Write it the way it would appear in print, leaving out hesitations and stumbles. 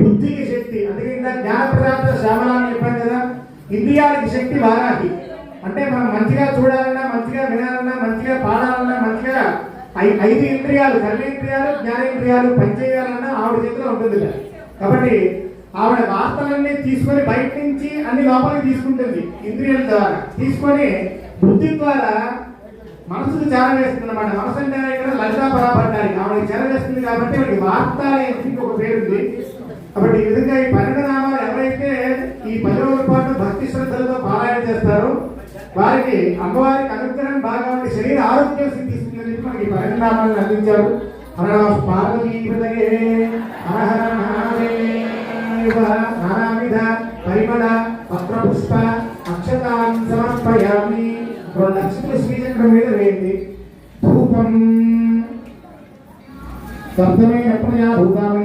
బుద్ధికి శక్తి, అందుకే జ్ఞాన పదార్థ శ్యామలాన్ని చెప్పాను కదా. ఇంద్రియాలకి శక్తి వారాహి. అంటే మనం మంచిగా చూడాలన్నా, మంచిగా వినాలన్నా, మంచిగా పాడాలన్నా, మంచిగా 5 ఇంద్రియాలు, కర్మేంద్రియాలు, జ్ఞానేంద్రియాలు పనిచేయాలన్నా ఆవిడ చేతిలో ఉంటుంది. కాబట్టి ఆవిడ వార్తలన్నీ తీసుకొని బయట నుంచి అన్ని లోపలికి తీసుకుంటుంది. ఇంద్రియాల ద్వారా తీసుకొని బుద్ధి ద్వారా మనసుకు చేరవేస్తుంది అన్నమాట. మనసు అంటే ఇక్కడ లలితా పరాపడ్డానికి ఆవిడకి చేరవేస్తుంది. కాబట్టి మనకి వార్త అనేది ఒక పేరుంది. కాబట్టి ఈ విధంగా ఈ 12 నామాలు ఎవరైతే ఈ 10 రోజుల పాటు భక్తి శ్రద్ధలతో పారాయణ చేస్తారో వారికి అమ్మవారికి అనుగ్రహం బాగా ఉండి శరీర ఆరోగ్యం సిద్ధిస్తుందని చెప్పి మనకి 12 నామాలను అందించారు. పార్వతీపతయే హర మహాదేవ. నానావిధ పరిమళ పత్రపుష్ప అక్షతాన్ సమర్పయామి. 2 లక్షల శ్రీచక్రం మీద వేయండి. ధూపం సప్తమే భూతామై